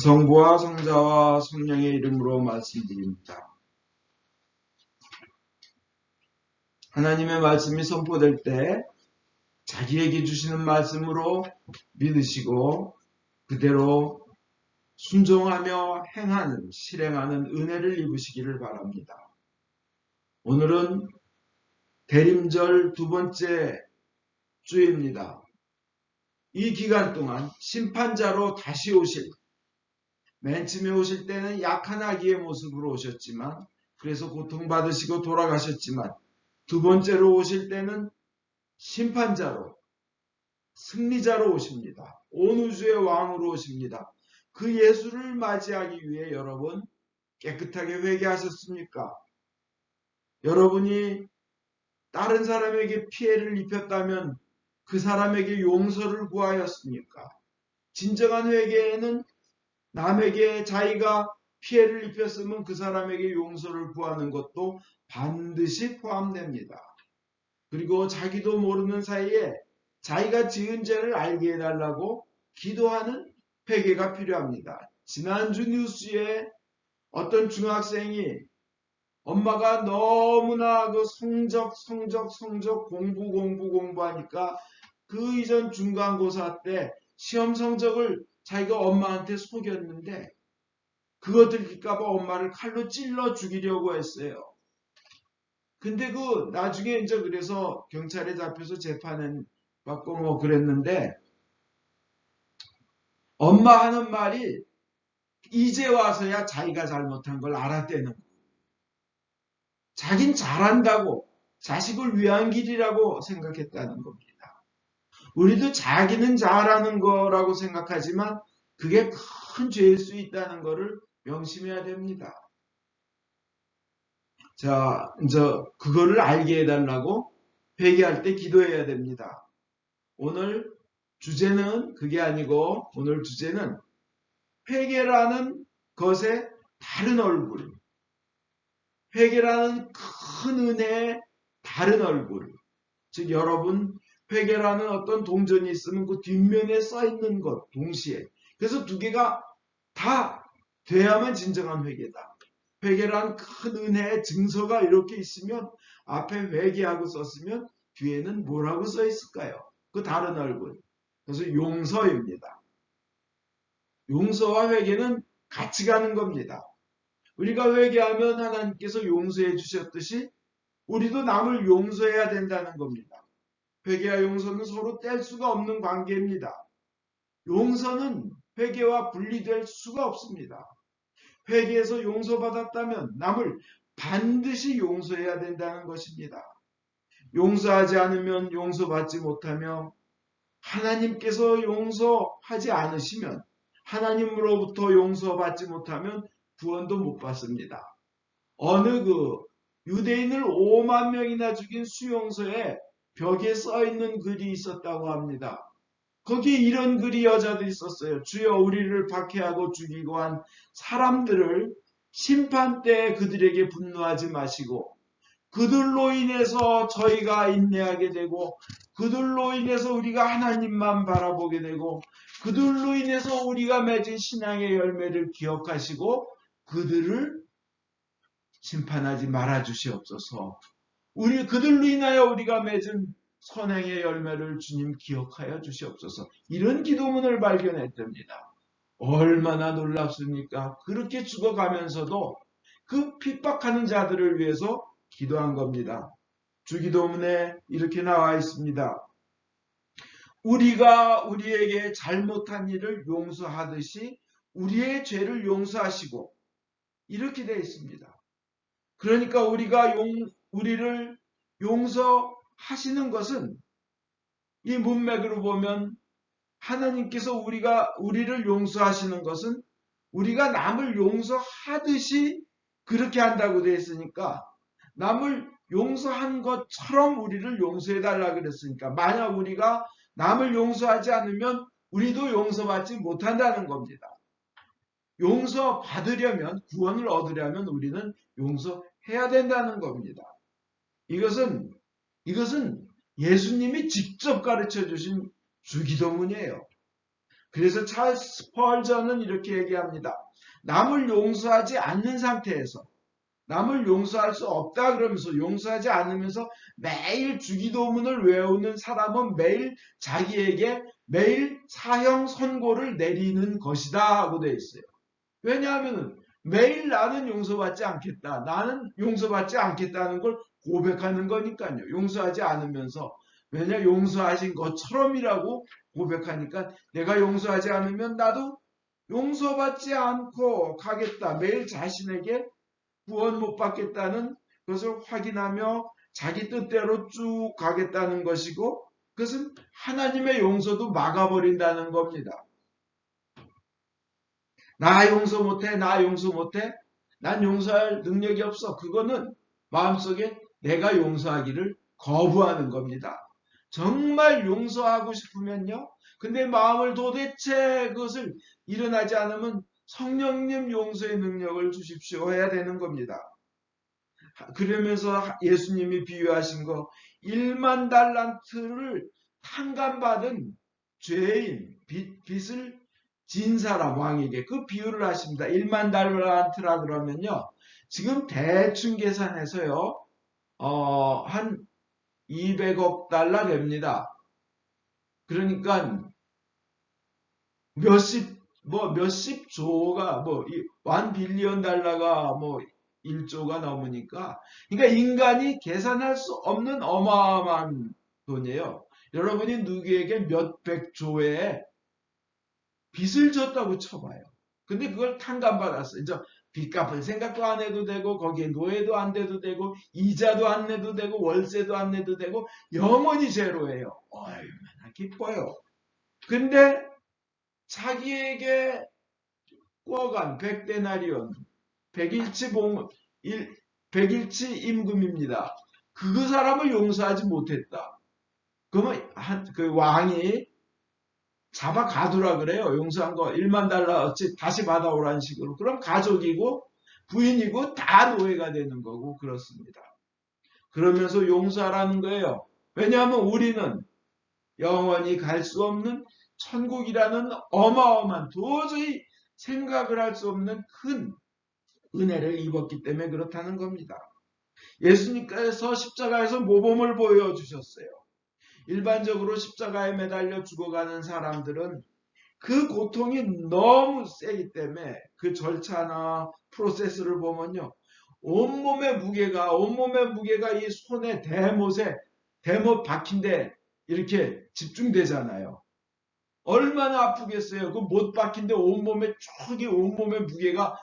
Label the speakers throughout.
Speaker 1: 성부와 성자와 성령의 이름으로 말씀드립니다. 하나님의 말씀이 선포될 때 자기에게 주시는 말씀으로 믿으시고 그대로 순종하며 행하는, 실행하는 은혜를 입으시기를 바랍니다. 오늘은 대림절 두 번째 주입니다. 이 기간 동안 심판자로 다시 오실, 맨 처음에 오실 때는 약한 아기의 모습으로 오셨지만, 그래서 고통받으시고 돌아가셨지만, 두 번째로 오실 때는 심판자로, 승리자로 오십니다. 온 우주의 왕으로 오십니다. 그 예수를 맞이하기 위해 여러분 깨끗하게 회개하셨습니까? 여러분이 다른 사람에게 피해를 입혔다면 그 사람에게 용서를 구하였습니까? 진정한 회개에는 남에게 자기가 피해를 입혔으면 그 사람에게 용서를 구하는 것도 반드시 포함됩니다. 그리고 자기도 모르는 사이에 자기가 지은 죄를 알게 해달라고 기도하는 회개가 필요합니다. 지난주 뉴스에 어떤 중학생이 엄마가 너무나 그 성적 공부하니까 그 이전 중간고사 때 시험 성적을 자기가 엄마한테 속였는데 그거 들킬까봐 엄마를 칼로 찔러 죽이려고 했어요. 근데 그 나중에 이제 그래서 경찰에 잡혀서 재판은 받고 뭐 그랬는데 엄마 하는 말이 이제 와서야 자기가 잘못한 걸 알았다는 거예요. 자긴 잘한다고 자식을 위한 길이라고 생각했다는 겁니다. 우리도 자기는 잘하는 거라고 생각하지만 그게 큰 죄일 수 있다는 것을 명심해야 됩니다. 자, 이제 그거를 알게 해달라고 회개할 때 기도해야 됩니다. 오늘 주제는 그게 아니고 오늘 주제는 회개라는 것의 다른 얼굴, 회개라는 큰 은혜의 다른 얼굴, 즉 여러분 회개라는 어떤 동전이 있으면 그 뒷면에 써있는 것 동시에 그래서 두 개가 다 돼야만 진정한 회개다. 회개란 큰 은혜의 증서가 이렇게 있으면 앞에 회개하고 썼으면 뒤에는 뭐라고 써 있을까요? 그 다른 얼굴. 그래서 용서입니다. 용서와 회개는 같이 가는 겁니다. 우리가 회개하면 하나님께서 용서해 주셨듯이 우리도 남을 용서해야 된다는 겁니다. 회개와 용서는 서로 뗄 수가 없는 관계입니다. 용서는 회개와 분리될 수가 없습니다. 회개에서 용서받았다면 남을 반드시 용서해야 된다는 것입니다. 용서하지 않으면 용서받지 못하며 하나님께서 용서하지 않으시면 하나님으로부터 용서받지 못하면 구원도 못 받습니다. 어느 그 유대인을 5만 명이나 죽인 수용소에 벽에 써있는 글이 있었다고 합니다. 거기에 이런 글이 여자들이 썼어요. 주여 우리를 박해하고 죽이고 한 사람들을 심판 때 그들에게 분노하지 마시고 그들로 인해서 저희가 인내하게 되고 그들로 인해서 우리가 하나님만 바라보게 되고 그들로 인해서 우리가 맺은 신앙의 열매를 기억하시고 그들을 심판하지 말아 주시옵소서. 그들로 인하여 우리가 맺은 선행의 열매를 주님 기억하여 주시옵소서. 이런 기도문을 발견했답니다. 얼마나 놀랍습니까? 그렇게 죽어가면서도 그 핍박하는 자들을 위해서 기도한 겁니다. 주기도문에 이렇게 나와 있습니다. 우리가 우리에게 잘못한 일을 용서하듯이 우리의 죄를 용서하시고 이렇게 되어 있습니다. 그러니까 우리를 용서하시는 것은 이 문맥으로 보면 하나님께서 우리를 용서하시는 것은 우리가 남을 용서하듯이 그렇게 한다고 되어 있으니까 남을 용서한 것처럼 우리를 용서해달라 그랬으니까 만약 우리가 남을 용서하지 않으면 우리도 용서받지 못한다는 겁니다. 용서받으려면 구원을 얻으려면 우리는 용서해야 된다는 겁니다. 이것은 예수님이 직접 가르쳐 주신 주기도문이에요. 그래서 찰스 스펄전은 이렇게 얘기합니다. 남을 용서하지 않는 상태에서 남을 용서할 수 없다 그러면서 용서하지 않으면서 매일 주기도문을 외우는 사람은 매일 자기에게 매일 사형 선고를 내리는 것이다 하고 되어 있어요. 왜냐하면 매일 나는 용서받지 않겠다. 나는 용서받지 않겠다는 걸 고백하는 거니까요. 용서하지 않으면서 왜냐 용서하신 것처럼이라고 고백하니까 내가 용서하지 않으면 나도 용서받지 않고 가겠다. 매일 자신에게 구원 못 받겠다는 것을 확인하며 자기 뜻대로 쭉 가겠다는 것이고 그것은 하나님의 용서도 막아버린다는 겁니다. 나 용서 못해, 나 용서 못해, 난 용서할 능력이 없어. 그거는 마음속에 내가 용서하기를 거부하는 겁니다. 정말 용서하고 싶으면요. 근데 마음을 도대체 그것을 일어나지 않으면 성령님 용서의 능력을 주십시오 해야 되는 겁니다. 그러면서 예수님이 비유하신 거 1만 달란트를 탕감받은 죄인, 빚을 진 사람 왕에게 그 비유를 하십니다. 1만 달란트라 그러면요. 지금 대충 계산해서요. 한 200억 달러 됩니다. 그러니까 몇십 조가 1 빌리언 달러가 1조가 넘으니까 그러니까 인간이 계산할 수 없는 어마어마한 돈이에요. 여러분이 누구에게 몇백 조의 빚을 졌다고 쳐봐요. 근데 그걸 탕감받았어. 이제 빚 갚을 생각도 안 해도 되고 거기에 노예도 안 돼도 되고 이자도 안 내도 되고 월세도 안 내도 되고 영원히 제로예요. 얼마나 기뻐요. 근데 자기에게 꿔간 100데나리온 100일치 임금입니다. 그 사람을 용서하지 못했다. 그러면 그 왕이 잡아 가두라 그래요. 용서한 거 1만 달러어치 다시 받아오라는 식으로. 그럼 가족이고 부인이고 다 노예가 되는 거고 그렇습니다. 그러면서 용서하라는 거예요. 왜냐하면 우리는 영원히 갈 수 없는 천국이라는 어마어마한 도저히 생각을 할 수 없는 큰 은혜를 입었기 때문에 그렇다는 겁니다. 예수님께서 십자가에서 모범을 보여주셨어요. 일반적으로 십자가에 매달려 죽어가는 사람들은 그 고통이 너무 세기 때문에 그 절차나 프로세스를 보면요. 온몸의 무게가 이 손에 대못 박힌데 이렇게 집중되잖아요. 얼마나 아프겠어요. 그 못 박힌데 온몸에 온몸의 무게가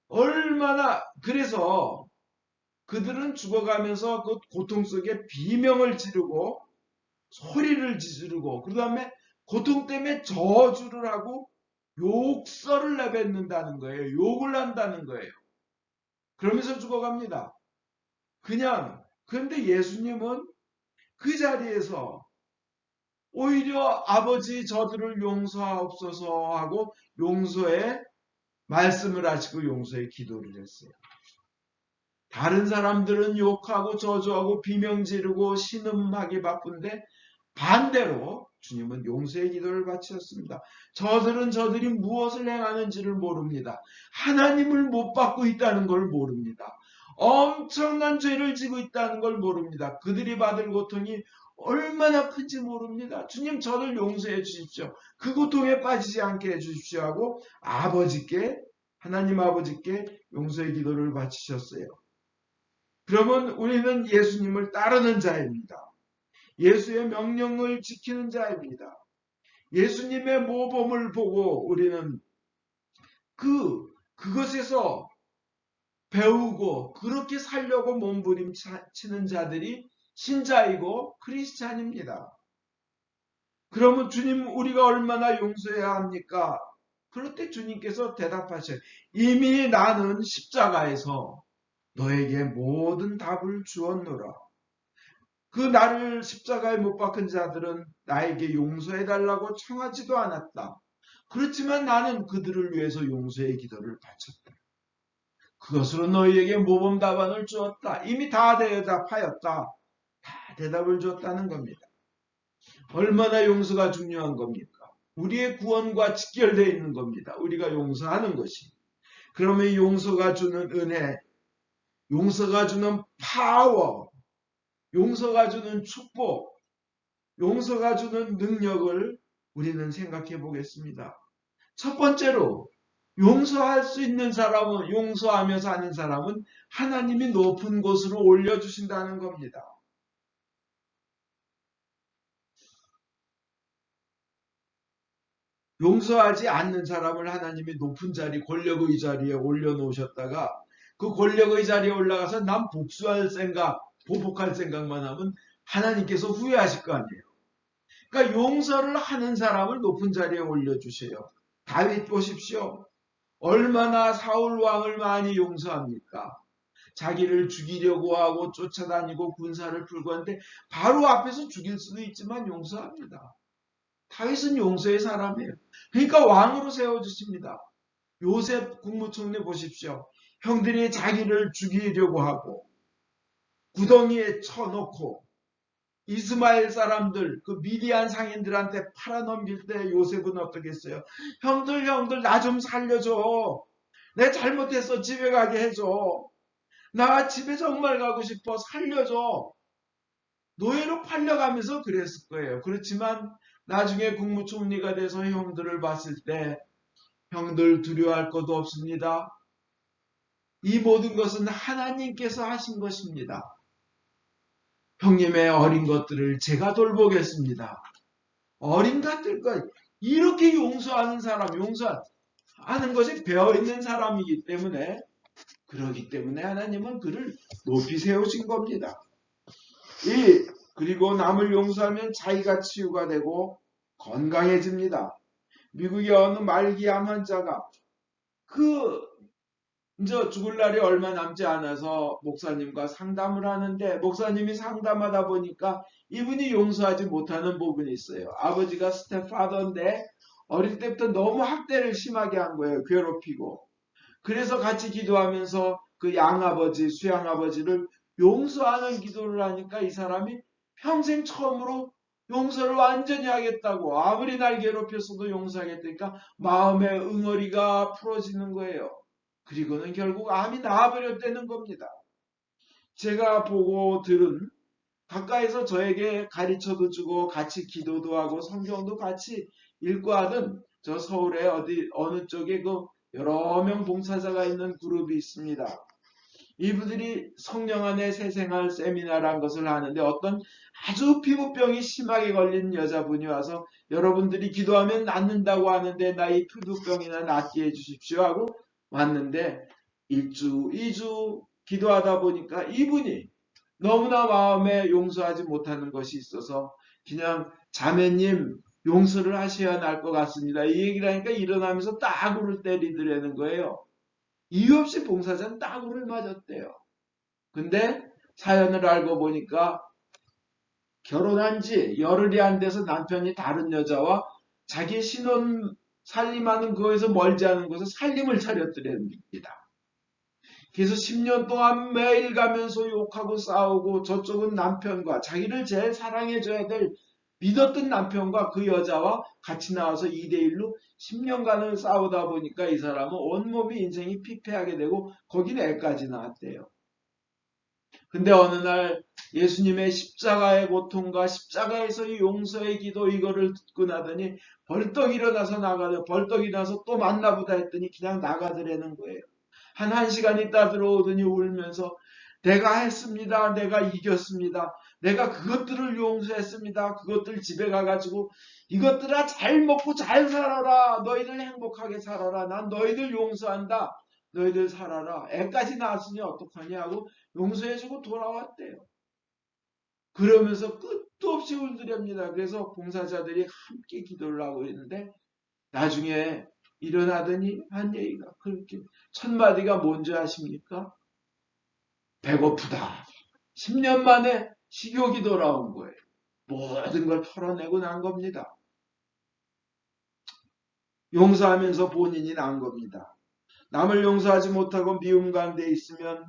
Speaker 1: 얼마나 그래서 그들은 죽어가면서 그 고통 속에 비명을 지르고 소리를 지르고 그 다음에 고통 때문에 저주를 하고 욕설을 내뱉는다는 거예요. 욕을 한다는 거예요. 그러면서 죽어갑니다. 그런데 예수님은 그 자리에서 오히려 아버지 저들을 용서하옵소서 하고 용서의 말씀을 하시고 용서의 기도를 했어요. 다른 사람들은 욕하고 저주하고 비명 지르고 신음하기 바쁜데 반대로 주님은 용서의 기도를 바치셨습니다. 저들이 무엇을 행하는지를 모릅니다. 하나님을 못 받고 있다는 걸 모릅니다. 엄청난 죄를 지고 있다는 걸 모릅니다. 그들이 받을 고통이 얼마나 큰지 모릅니다. 주님 저를 용서해 주십시오. 그 고통에 빠지지 않게 해 주십시오 하고 하나님 아버지께 용서의 기도를 바치셨어요. 그러면 우리는 예수님을 따르는 자입니다. 예수의 명령을 지키는 자입니다. 예수님의 모범을 보고 우리는 그것에서 배우고 그렇게 살려고 몸부림치는 자들이 신자이고 크리스찬입니다. 그러면 주님 우리가 얼마나 용서해야 합니까? 그럴 때 주님께서 대답하셔요. 이미 나는 십자가에서 너에게 모든 답을 주었노라. 그 나를 십자가에 못 박은 자들은 나에게 용서해달라고 청하지도 않았다. 그렇지만 나는 그들을 위해서 용서의 기도를 바쳤다. 그것으로 너희에게 모범 답안을 주었다. 이미 다 대답하였다. 다 대답을 줬다는 겁니다. 얼마나 용서가 중요한 겁니까? 우리의 구원과 직결되어 있는 겁니다. 우리가 용서하는 것이. 그러면 용서가 주는 은혜, 용서가 주는 파워, 용서가 주는 축복, 용서가 주는 능력을 우리는 생각해 보겠습니다. 첫 번째로 용서할 수 있는 사람은, 용서하며 사는 사람은 하나님이 높은 곳으로 올려주신다는 겁니다. 용서하지 않는 사람을 하나님이 높은 자리, 권력의 자리에 올려놓으셨다가 그 권력의 자리에 올라가서 남 복수할 생각, 보복할 생각만 하면 하나님께서 후회하실 거 아니에요. 그러니까 용서를 하는 사람을 높은 자리에 올려주세요. 다윗 보십시오. 얼마나 사울 왕을 많이 용서합니까? 자기를 죽이려고 하고 쫓아다니고 군사를 풀고 하는데 바로 앞에서 죽일 수도 있지만 용서합니다. 다윗은 용서의 사람이에요. 그러니까 왕으로 세워주십니다. 요셉 국무총리 보십시오. 형들이 자기를 죽이려고 하고 구덩이에 쳐놓고 이스마엘 사람들, 그 미디안 상인들한테 팔아넘길 때 요셉은 어떻게 했어요? 형들 나 좀 살려줘. 내 잘못했어. 집에 가게 해줘. 나 집에 정말 가고 싶어. 살려줘. 노예로 팔려가면서 그랬을 거예요. 그렇지만 나중에 국무총리가 돼서 형들을 봤을 때 형들 두려워할 것도 없습니다. 이 모든 것은 하나님께서 하신 것입니다. 형님의 어린 것들을 제가 돌보겠습니다. 어린 것들과 이렇게 용서하는 사람, 용서하는 것이 배어있는 사람이기 때문에 그러기 때문에 하나님은 그를 높이 세우신 겁니다. 그리고 남을 용서하면 자기가 치유가 되고 건강해집니다. 미국의 어느 말기암 환자가 이제 죽을 날이 얼마 남지 않아서 목사님과 상담을 하는데 목사님이 상담하다 보니까 이분이 용서하지 못하는 부분이 있어요. 아버지가 스텝파더인데 어릴 때부터 너무 학대를 심하게 한 거예요. 괴롭히고. 그래서 같이 기도하면서 그 양아버지, 수양아버지를 용서하는 기도를 하니까 이 사람이 평생 처음으로 용서를 완전히 하겠다고, 아무리 날 괴롭혔어도 용서하겠다니까 마음의 응어리가 풀어지는 거예요. 그리고는 결국 암이 나아버렸다는 겁니다. 제가 보고 들은, 가까이서 저에게 가르쳐도 주고 같이 기도도 하고 성경도 같이 읽고 하던 저 서울의 어느 쪽에 그 여러 명 봉사자가 있는 그룹이 있습니다. 이분들이 성령 안에 새 생활 세미나라는 것을 하는데 어떤 아주 피부병이 심하게 걸린 여자분이 와서 여러분들이 기도하면 낫는다고 하는데 나 이 피부병이나 낫게 해주십시오 하고 왔는데 1주, 2주 기도하다 보니까 이분이 너무나 마음에 용서하지 못하는 것이 있어서 그냥 자매님 용서를 하셔야 할 것 같습니다. 이 얘기를 하니까 일어나면서 따구를 때리더라는 거예요. 이유 없이 봉사자는 따구를 맞았대요. 근데 사연을 알고 보니까 결혼한 지 열흘이 안 돼서 남편이 다른 여자와 자기 신혼 살림하는 거에서 멀지 않은 곳에 살림을 차렸더랍니다. 그래서 10년 동안 매일 가면서 욕하고 싸우고 저쪽은 남편과 자기를 제일 사랑해줘야 될 믿었던 남편과 그 여자와 같이 나와서 2대1로 10년간을 싸우다 보니까 이 사람은 온몸이 인생이 피폐하게 되고 거긴 애까지 나왔대요. 근데 어느 날 예수님의 십자가의 고통과 십자가에서의 용서의 기도 이거를 듣고 나더니 벌떡 일어나서 벌떡 일어나서 또 만나보다 했더니 그냥 나가더라는 거예요. 한 1시간 있다 들어오더니 울면서 내가 했습니다. 내가 이겼습니다. 내가 그것들을 용서했습니다. 그것들 집에 가가지고 이것들아 잘 먹고 잘 살아라. 너희들 행복하게 살아라. 난 너희들 용서한다. 너희들 살아라. 애까지 낳았으니 어떡하냐 하고 용서해주고 돌아왔대요. 그러면서 끝도 없이 울더랍니다. 그래서 봉사자들이 함께 기도를 하고 있는데 나중에 일어나더니 한 얘기가 그렇게 첫 마디가 뭔지 아십니까? 배고프다. 10년 만에 식욕이 돌아온 거예요. 모든 걸 털어내고 난 겁니다. 용서하면서 본인이 난 겁니다. 남을 용서하지 못하고 미움 가운데 있으면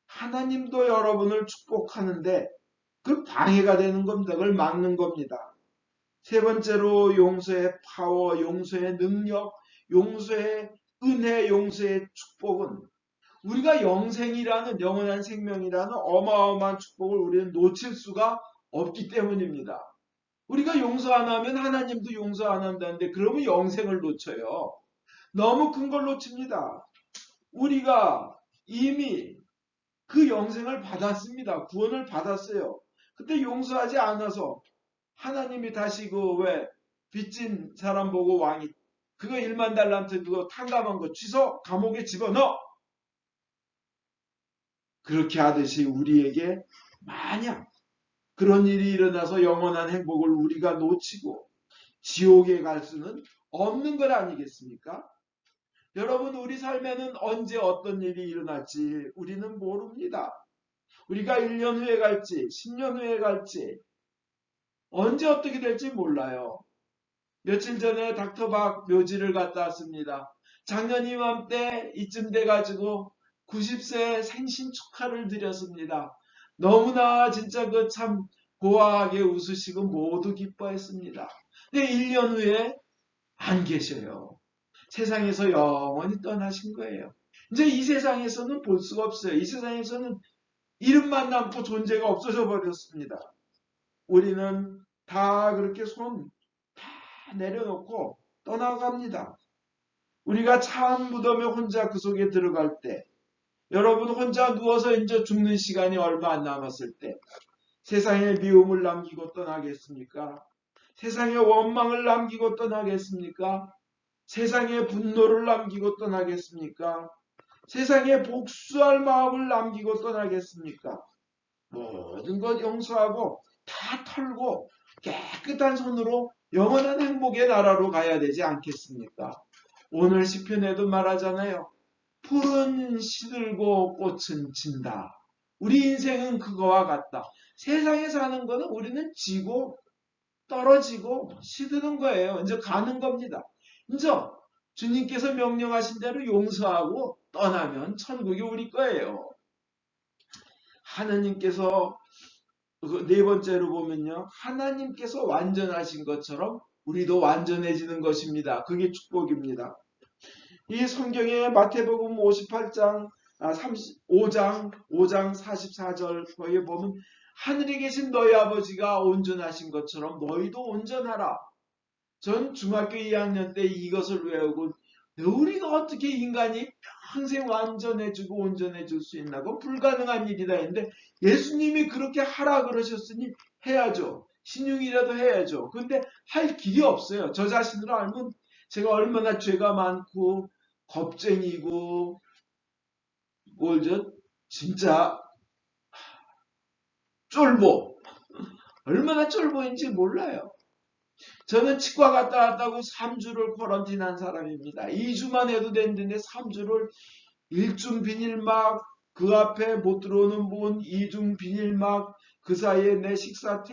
Speaker 1: 하나님도 여러분을 축복하는데 그 방해가 되는 겁니다. 그걸 막는 겁니다. 세 번째로 용서의 파워, 용서의 능력, 용서의 은혜, 용서의 축복은 우리가 영생이라는 영원한 생명이라는 어마어마한 축복을 우리는 놓칠 수가 없기 때문입니다. 우리가 용서 안 하면 하나님도 용서 안 한다는데 그러면 영생을 놓쳐요. 너무 큰 걸 놓칩니다. 우리가 이미 그 영생을 받았습니다. 구원을 받았어요. 그때 용서하지 않아서 하나님이 다시 그 왜 빚진 사람 보고 왕이 그거 1만 달란트 그거 탕감한 거 취소 감옥에 집어넣어. 그렇게 하듯이 우리에게 만약 그런 일이 일어나서 영원한 행복을 우리가 놓치고 지옥에 갈 수는 없는 것 아니겠습니까? 여러분, 우리 삶에는 언제 어떤 일이 일어날지 우리는 모릅니다. 우리가 1년 후에 갈지 10년 후에 갈지 언제 어떻게 될지 몰라요. 며칠 전에 닥터박 묘지를 갔다 왔습니다. 작년 이맘때 이쯤 돼가지고 90세 생신 축하를 드렸습니다. 너무나 진짜 그 참 고아하게 웃으시고 모두 기뻐했습니다. 근데 1년 후에 안 계셔요. 세상에서 영원히 떠나신 거예요. 이제 이 세상에서는 볼 수가 없어요. 이 세상에서는 이름만 남고 존재가 없어져 버렸습니다. 우리는 다 그렇게 손 다 내려놓고 떠나갑니다. 우리가 참 무덤에 혼자 그 속에 들어갈 때, 여러분 혼자 누워서 이제 죽는 시간이 얼마 안 남았을 때 세상에 미움을 남기고 떠나겠습니까? 세상에 원망을 남기고 떠나겠습니까? 세상에 분노를 남기고 떠나겠습니까? 세상에 복수할 마음을 남기고 떠나겠습니까? 모든 것 용서하고 다 털고 깨끗한 손으로 영원한 행복의 나라로 가야 되지 않겠습니까? 오늘 시편에도 말하잖아요. 푸른 시들고 꽃은 진다. 우리 인생은 그거와 같다. 세상에 사는 거는 우리는 지고 떨어지고 시드는 거예요. 이제 가는 겁니다. 이제 주님께서 명령하신 대로 용서하고 떠나면 천국이 우리 거예요. 하나님께서 네 번째로 보면요. 하나님께서 완전하신 것처럼 우리도 완전해지는 것입니다. 그게 축복입니다. 이 성경에 마태복음 58장 5장 44절 거기에 보면 하늘에 계신 너희 아버지가 온전하신 것처럼 너희도 온전하라. 전 중학교 2학년 때 이것을 외우고 우리가 어떻게 인간이 평생 완전해지고 온전해질 수 있나고 불가능한 일이다 했는데 예수님이 그렇게 하라 그러셨으니 해야죠. 신용이라도 해야죠. 그런데 할 길이 없어요. 저 자신을 알면 제가 얼마나 죄가 많고 겁쟁이고 진짜 쫄보 얼마나 쫄보인지 몰라요. 저는 치과 갔다 왔다고 3주를 쿼런틴한 사람입니다. 2주만 해도 되는데 3주를 1중 비닐막 그 앞에 못 들어오는 문 2중 비닐막 그 사이에 내 식사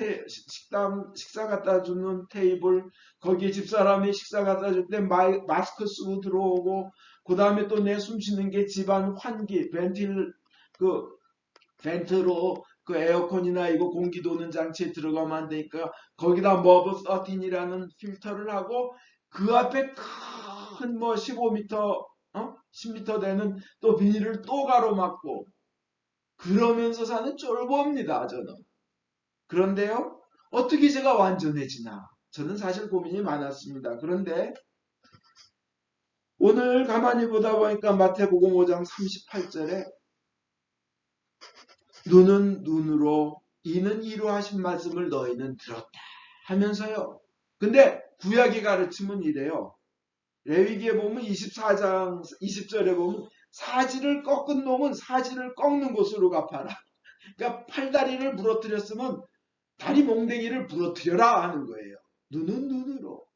Speaker 1: 갖다 주는 테이블 거기에 집사람이 식사 갖다 줄 때 마스크 쓰고 들어오고 그 다음에 또 내 숨쉬는 게 집안 환기 벤트로 그 에어컨이나 이거 공기 도는 장치에 들어가면 안 되니까 거기다 머브 13이라는 필터를 하고 그 앞에 큰 뭐 15m 10m 되는 또 비닐을 또 가로막고 그러면서 사는 쫄보입니다. 저는. 그런데요. 어떻게 제가 완전해지나 저는 사실 고민이 많았습니다. 그런데 오늘 가만히 보다 보니까 마태복음 5장 38절에 눈은 눈으로 이는 이로 하신 말씀을 너희는 들었다 하면서요. 근데 구약이 가르치면 이래요. 레위기에 보면 24장 20절에 보면 사지를 꺾은 놈은 사지를 꺾는 곳으로 갚아라. 그러니까 팔다리를 부러뜨렸으면 다리 몽댕이를 부러뜨려라 하는 거예요. 눈은 눈으로.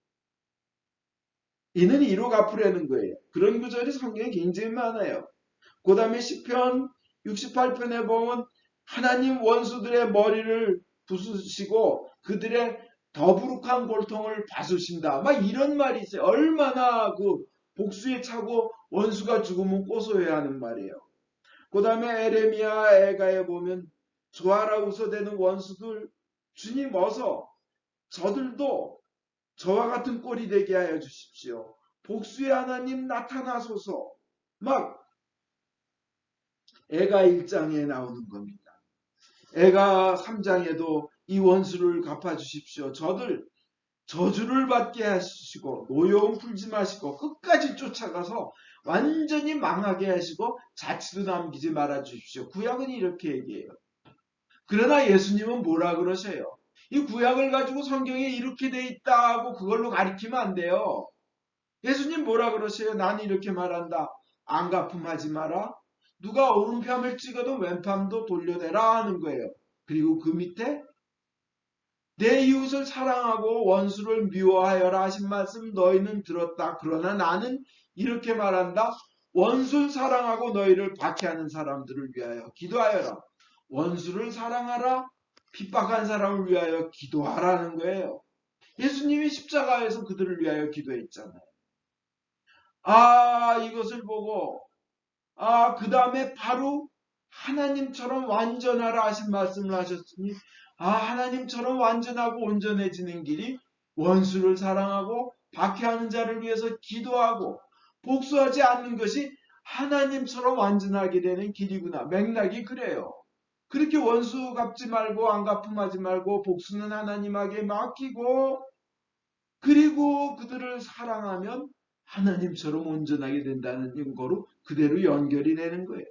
Speaker 1: 이는 이로 갚으라는 거예요. 그런 구절이 성경에 굉장히 많아요. 그 다음에 시편 68편에 보면 하나님 원수들의 머리를 부수시고 그들의 더부룩한 골통을 봐주신다. 막 이런 말이 있어요. 얼마나 그 복수에 차고 원수가 죽으면 고소해야 하는 말이에요. 그 다음에 에레미야 애가에 보면 좋아라 웃어대는 원수들 주님 어서 저들도 저와 같은 꼴이 되게 하여 주십시오. 복수의 하나님 나타나소서. 막 애가 1장에 나오는 겁니다. 애가 3장에도 이 원수를 갚아주십시오. 저주를 받게 하시고 노여움 풀지 마시고 끝까지 쫓아가서 완전히 망하게 하시고 자취도 남기지 말아 주십시오. 구약은 이렇게 얘기해요. 그러나 예수님은 뭐라 그러셔요? 이 구약을 가지고 성경에 이렇게 돼 있다고 그걸로 가리키면 안 돼요. 예수님 뭐라 그러셔요? 나는 이렇게 말한다. 안 갚음하지 마라. 누가 오른편을 찍어도 왼편도 돌려대라 하는 거예요. 그리고 그 밑에 내 이웃을 사랑하고 원수를 미워하여라 하신 말씀 너희는 들었다. 그러나 나는 이렇게 말한다. 원수를 사랑하고 너희를 박해하는 사람들을 위하여 기도하여라. 원수를 사랑하라. 핍박한 사람을 위하여 기도하라는 거예요. 예수님이 십자가에서 그들을 위하여 기도했잖아요. 이것을 보고 그 다음에 바로 하나님처럼 완전하라 하신 말씀을 하셨으니 하나님처럼 완전하고 온전해지는 길이 원수를 사랑하고 박해하는 자를 위해서 기도하고 복수하지 않는 것이 하나님처럼 완전하게 되는 길이구나. 맥락이 그래요. 그렇게 원수 갚지 말고 안 갚음하지 말고 복수는 하나님에게 맡기고 그리고 그들을 사랑하면 하나님처럼 온전하게 된다는 증거로 그대로 연결이 되는 거예요.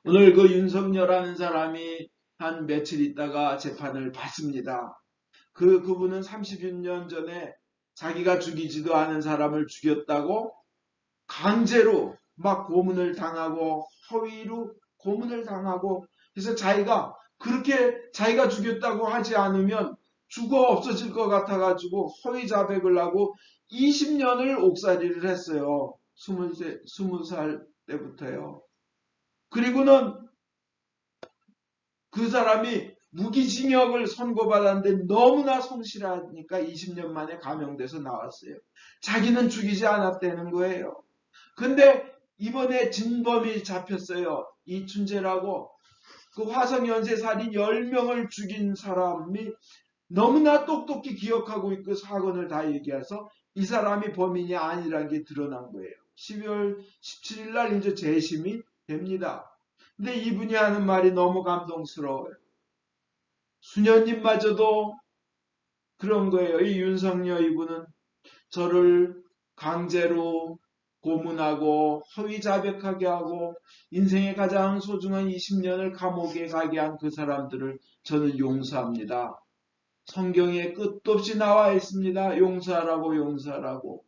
Speaker 1: 오늘 그 윤석열이라는 사람이 한 며칠 있다가 재판을 받습니다. 그분은 30년 전에 자기가 죽이지도 않은 사람을 죽였다고 강제로 막 고문을 당하고 허위로 고문을 당하고 그래서 그렇게 자기가 죽였다고 하지 않으면 죽어 없어질 것 같아가지고 허위 자백을 하고 20년을 옥살이를 했어요. 20살 때부터요. 그리고는 그 사람이 무기징역을 선고받았는데 너무나 성실하니까 20년 만에 감형돼서 나왔어요. 자기는 죽이지 않았다는 거예요. 근데 이번에 진범이 잡혔어요. 이춘재라고 그 화성연쇄살인 10명을 죽인 사람이 너무나 똑똑히 기억하고 있고 사건을 다 얘기해서 이 사람이 범인이 아니라는 게 드러난 거예요. 12월 17일 날 이제 재심이 됩니다. 근데 이분이 하는 말이 너무 감동스러워요. 수녀님마저도 그런 거예요. 이 윤석열 이분은 저를 강제로 고문하고 허위 자백하게 하고 인생의 가장 소중한 20년을 감옥에 가게 한 그 사람들을 저는 용서합니다. 성경에 끝도 없이 나와 있습니다. 용서하라고 용서하라고.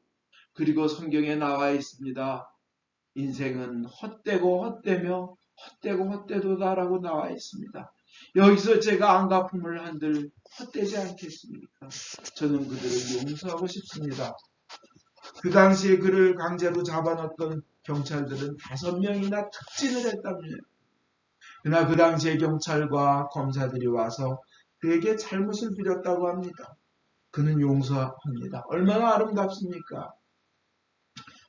Speaker 1: 그리고 성경에 나와 있습니다. 인생은 헛되고 헛되며 헛되고 헛되도다라고 나와 있습니다. 여기서 제가 안 갚음을 한들 헛되지 않겠습니까? 저는 그들을 용서하고 싶습니다. 그 당시에 그를 강제로 잡아놨던 경찰들은 5명이나 특진을 했답니다. 그러나 그 당시에 경찰과 검사들이 와서 그에게 잘못을 빌었다고 합니다. 그는 용서합니다. 얼마나 아름답습니까?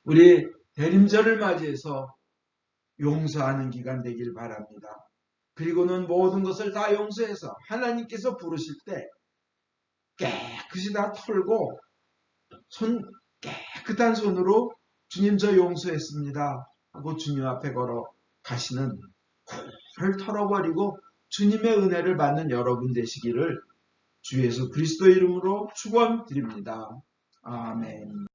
Speaker 1: 우리 대림절을 맞이해서 용서하는 기간 되길 바랍니다. 그리고는 모든 것을 다 용서해서 하나님께서 부르실 때 깨끗이 다 털고 깨끗한 손으로 주님 저 용서했습니다 하고 주님 앞에 걸어 가시는 를 털어버리고 주님의 은혜를 받는 여러분 되시기를 주 예수 그리스도 이름으로 축원드립니다. 아멘.